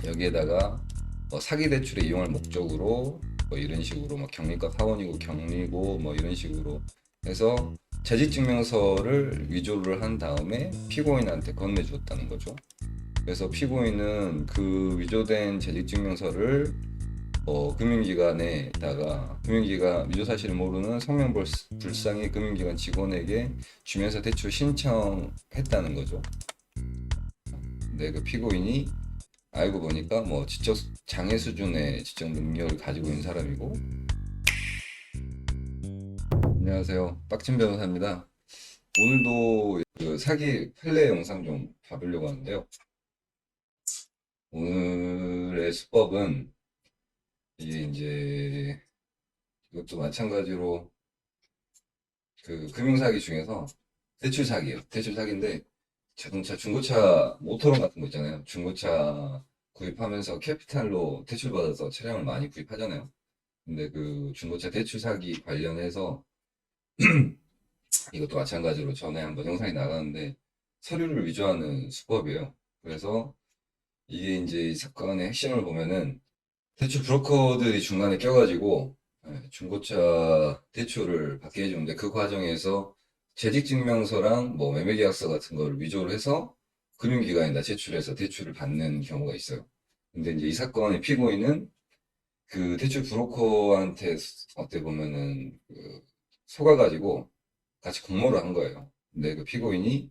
여기에다가 사기 대출에 이용할 목적으로 이런 식으로 경리가 사원이고 경리고 이런 식으로 해서 재직증명서를 위조를 한 다음에 피고인한테 건네주었다는 거죠. 그래서 피고인은 그 위조된 재직증명서를 금융기관에다가 금융기관 위조 사실을 모르는 성명불상의 금융기관 직원에게 주면서 대출 신청했다는 거죠. 근데 그 피고인이 알고 보니까 지적 장애 수준의 지적 능력을 가지고 있는 사람이고. 안녕하세요, 빡친 변호사입니다. 오늘도 그 사기 판례 영상 좀 봐보려고 하는데요. 오늘의 수법은 이게 이제 이것도 마찬가지로 그 금융사기 중에서 대출 사기예요. 대출 사기인데 자동차 중고차 모토론 같은 거 있잖아요. 중고차 구입하면서 캐피탈로 대출받아서 차량을 많이 구입하잖아요. 근데 그 중고차 대출 사기 관련해서 이것도 마찬가지로 전에 한번 영상이 나갔는데 서류를 위조하는 수법이에요. 그래서 이게 이제 이 사건의 핵심을 보면은 대출 브로커들이 중간에 껴가지고 중고차 대출을 받게 해주는데 그 과정에서 재직증명서랑 매매계약서 같은 걸 위조를 해서 금융기관에다 제출해서 대출을 받는 경우가 있어요. 근데 이제 이 사건의 피고인은 그 대출 브로커한테 어떻게 보면은 속아가지고 같이 공모를 한 거예요. 근데 그 피고인이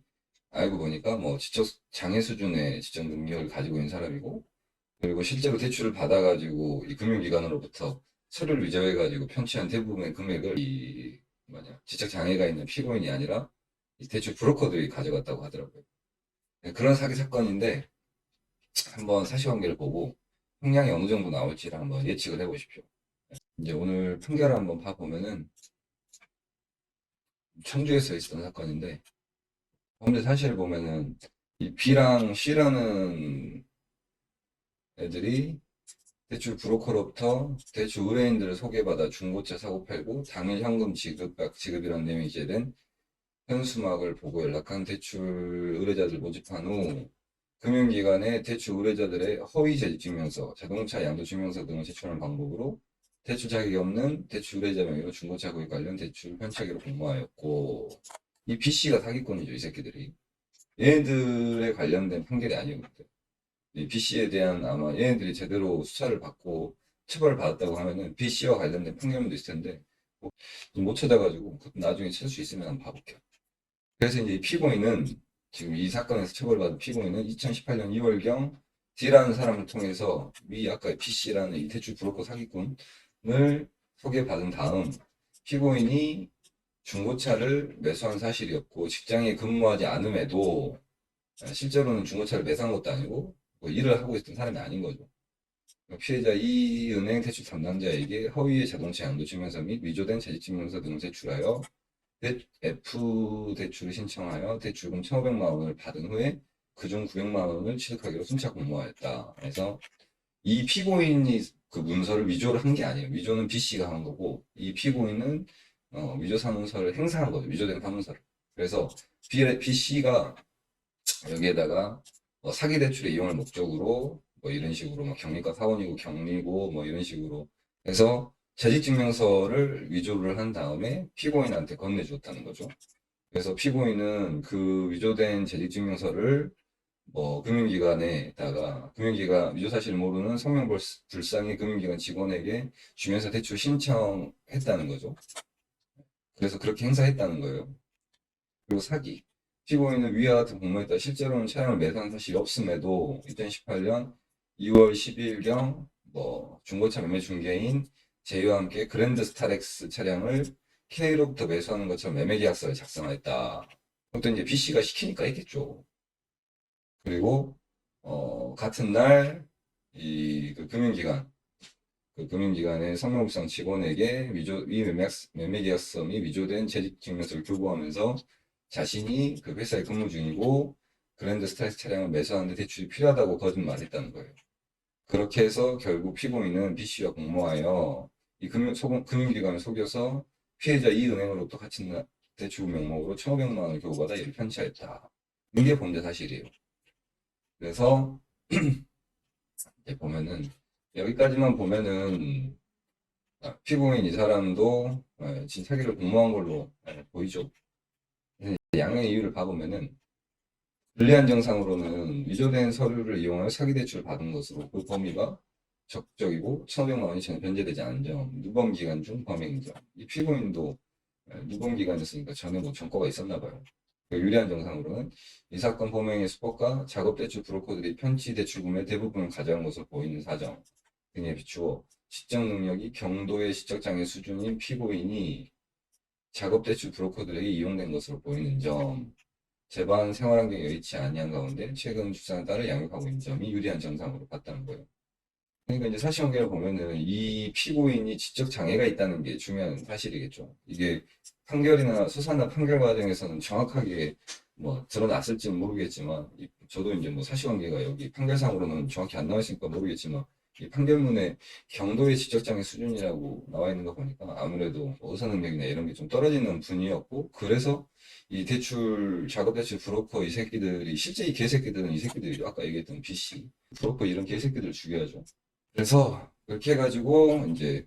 알고 보니까 지적 장애 수준의 지적 능력을 가지고 있는 사람이고, 그리고 실제로 대출을 받아가지고 이 금융기관으로부터 서류를 위조해가지고 편취한 대부분의 금액을 이 지적 장애가 있는 피고인이 아니라 이 대출 브로커들이 가져갔다고 하더라고요. 네, 그런 사기 사건인데 한번 사실관계를 보고 형량이 어느 정도 나올지를 한번 예측을 해보십시오. 이제 오늘 판결을 한번 봐보면은 청주에서 있었던 사건인데, 범죄 사실을 보면은 이 B랑 C라는 애들이 대출 브로커로부터 대출 의뢰인들을 소개받아 중고차 사고 팔고 당일 현금 지급이라는 내용이 기재된 현수막을 보고 연락한 대출 의뢰자들 모집한 후 금융기관에 대출 의뢰자들의 허위 재직증명서, 자동차 양도증명서 등을 제출하는 방법으로 대출 자격이 없는 대출 의뢰자 명의로 중고차 구입 관련 대출 편차기로 공모하였고, 이 B씨가 사기꾼이죠, 이 새끼들이. 얘네들에 관련된 판결이 아니거든요. 이 B씨에 대한 아마 얘네들이 제대로 수사를 받고 처벌을 받았다고 하면은 B씨와 관련된 판결문도 있을 텐데 못 찾아가지고 나중에 찾을 수 있으면 한번 봐볼게요. 그래서 이제 이 피고인은 지금 이 사건에서 처벌받은 피고인은 2018년 2월경 D라는 사람을 통해서 위 아까 B씨라는 이 대출 브로커 사기꾼을 소개받은 다음 피고인이 중고차를 매수한 사실이었고 직장에 근무하지 않음에도 실제로는 중고차를 매수한 것도 아니고 일을 하고 있던 사람이 아닌 거죠. 피해자 이 은행 대출 담당자에게 허위의 자동차 양도증명서 및 위조된 재직증명서 등을 제출하여 F 대출을 신청하여 대출금 1,500만 원을 받은 후에 그중 900만 원을 취득하기로 순차 공모하였다. 그래서 이 피고인이 그 문서를 위조를 한 게 아니에요. 위조는 B씨가 한 거고 이 피고인은 위조 사문서를 행사한 거죠. 위조된 사문서를. 그래서 B씨가 여기에다가 사기 대출에 이용할 목적으로 이런 식으로 경리가 사원이고 경리고 이런 식으로 해서 재직증명서를 위조를 한 다음에 피고인한테 건네주었다는 거죠. 그래서 피고인은 그 위조된 재직증명서를 금융기관에다가 금융기관 위조 사실을 모르는 성명불상의 금융기관 직원에게 주면서 대출 신청했다는 거죠. 그래서 그렇게 행사했다는 거예요. 그리고 사기. 피고인은 위와 같은 공모에 따라 실제로는 차량을 매수한 사실이 없음에도 2018년 2월 10일경 중고차 매매 중개인 제이와 함께 그랜드 스타렉스 차량을 K로부터 매수하는 것처럼 매매 계약서를 작성했다. 그것도 이제 B씨가 시키니까 했겠죠. 그리고 같은 날 이 금융기관의 성명불상 직원에게 매매 계약서 및 위조된 재직증명서를 교부하면서 자신이 그 회사에 근무 중이고 그랜드 스타렉스 차량을 매수하는데 대출이 필요하다고 거짓말했다는 거예요. 그렇게 해서 결국 피고인은 B씨와 공모하여 이 금융기관을 속여서 피해자 이 은행으로부터 같이 대출 명목으로 1,500만 원을 교부받아 이를 편취하였다. 이게 범죄 사실이에요. 그래서 이제 보면은 여기까지만 보면은 피고인 이 사람도 지금 사기를 공모한 걸로 보이죠. 그래서 이제 양형의 이유를 봐보면은 불리한 정상으로는 위조된 서류를 이용하여 사기 대출을 받은 것으로 그 범위가 적극적이고 1,500만 원이 전혀 변제되지 않은 점, 누범 기간 중 범행 점. 이 피고인도 누범 기간이었으니까 전에 뭐 전과가 있었나 봐요. 그 유리한 정상으로는 이 사건 범행의 수법과 작업 대출 브로커들이 편취 대출금의 대부분을 가져간 것으로 보이는 사정 등에 비추어 시적 능력이 경도의 시적 장애 수준인 피고인이 작업 대출 브로커들에게 이용된 것으로 보이는 점, 재반 생활 환경이 여의치 아니한 가운데 최근 주장에 따라 양육하고 있는 점이 유리한 정상으로 봤다는 거예요. 그러니까 이제 사실관계를 보면은 이 피고인이 지적 장애가 있다는 게 중요한 사실이겠죠. 이게 판결이나 수사나 판결 과정에서는 정확하게 뭐 드러났을지는 모르겠지만, 저도 이제 뭐 사실관계가 여기 판결상으로는 정확히 안 나와 있으니까 모르겠지만, 이 판결문에 경도의 지적 장애 수준이라고 나와 있는 거 보니까 아무래도 의사 능력이나 이런 게 좀 떨어지는 분이었고, 그래서 이 대출 작업 대출 브로커 이 새끼들이, 실제 이 개새끼들은 이 새끼들이죠. 아까 얘기했던 BC 브로커 이런 개새끼들을 죽여야죠. 그래서 그렇게 해가지고 이제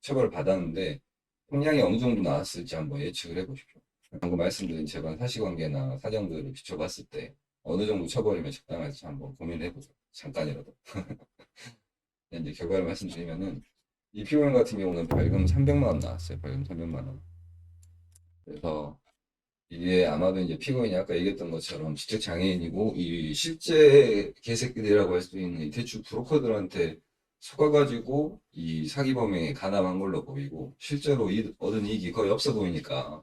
처벌을 받았는데 형량이 어느 정도 나왔을지 한번 예측을 해보십시오. 방금 말씀드린 재반 사실관계나 사정들을 비춰봤을 때 어느 정도 처벌이면 적당할지 한번 고민을 해보세요. 잠깐이라도. 이제 결과를 말씀드리면은 이 피고인 같은 경우는 벌금 300만 원 나왔어요. 벌금 300만 원. 그래서 이게 아마도 이제 피고인이 아까 얘기했던 것처럼 지적 장애인이고 이 실제 개새끼들이라고 할 수 있는 이 대출 브로커들한테 속아가지고 이 사기 범행에 가담한 걸로 보이고 실제로 얻은 이익이 거의 없어 보이니까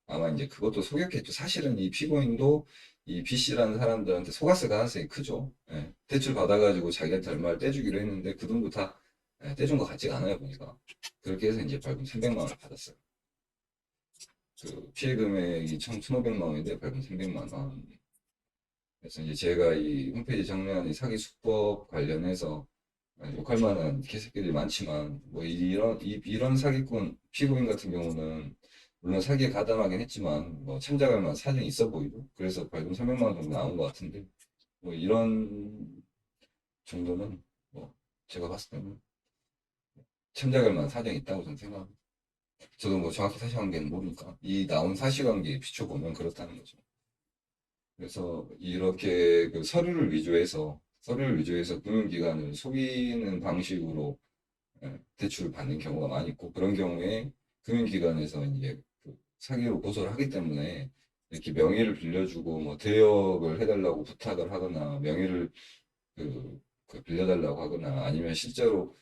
아마 이제 그것도 속였겠죠. 사실은 이 피고인도 이 B씨라는 사람들한테 속았을 가능성이 크죠. 예. 대출 받아가지고 자기한테 얼마를 떼주기로 했는데 그 돈도 다 떼준 것 같지가 않아요 보니까. 그렇게 해서 이제 벌금 300만 원을 받았어요. 그 피해 금액이 1,500만 원인데 벌금 300만 원. 그래서 이제 제가 이 홈페이지 정리한 이 사기 수법 관련해서 욕할 만한 개새끼들이 많지만 뭐 이런 사기꾼 피고인 같은 경우는 물론 사기에 가담하긴 했지만 뭐 참작할 만한 사정이 있어 보이고 그래서 벌금 300만 원 정도 나온 것 같은데 뭐 이런 정도는 뭐 제가 봤을 때는 참작할 만한 사정이 있다고 저는 생각합니다. 저도 뭐 정확히 사실관계는 모르니까 이 나온 사실관계에 비춰보면 그렇다는 거죠. 그래서 이렇게 그 서류를 위조해서 금융기관을 속이는 방식으로 대출을 받는 경우가 많이 있고 그런 경우에 금융기관에서 이제 그 사기로 고소를 하기 때문에 이렇게 명의를 빌려주고 뭐 대여를 해달라고 부탁을 하거나 명의를 그 빌려달라고 하거나 아니면 실제로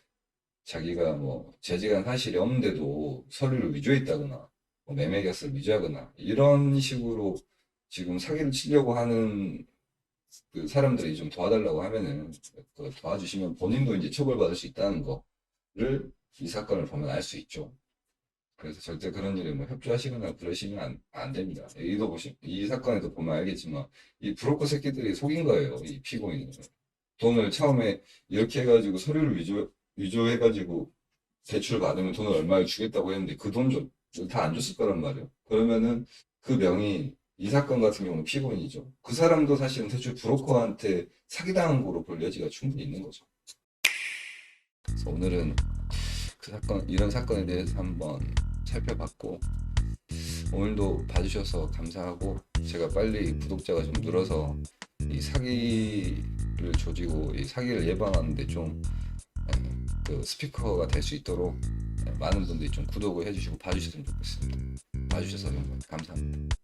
자기가 뭐 재직한 사실이 없는데도 서류를 위조했다거나 뭐 매매 계약서를 위조하거나 이런 식으로 지금 사기를 치려고 하는 그 사람들이 좀 도와달라고 하면은 그 도와주시면 본인도 이제 처벌받을 수 있다는 거를 이 사건을 보면 알 수 있죠. 그래서 절대 그런 일에 뭐 협조하시거나 그러시면 안 됩니다. 이 사건에도 보면 알겠지만 이 브로커 새끼들이 속인 거예요. 이 피고인을. 돈을 처음에 이렇게 해가지고 서류를 위조해가지고 대출을 받으면 돈을 얼마를 주겠다고 했는데 그 돈 좀 다 안 줬을 거란 말이에요. 그러면은 그 명의 이 사건 같은 경우는 피고인이죠. 그 사람도 사실은 대출 브로커한테 사기당한 거로 볼 여지가 충분히 있는 거죠. 그래서 오늘은 그 사건, 이런 사건에 대해서 한번 살펴봤고, 오늘도 봐주셔서 감사하고, 제가 빨리 구독자가 좀 늘어서 이 사기를 조지고 이 사기를 예방하는데 좀 그 스피커가 될 수 있도록 많은 분들이 좀 구독을 해주시고 봐주셨으면 좋겠습니다. 봐주셔서 정말 감사합니다.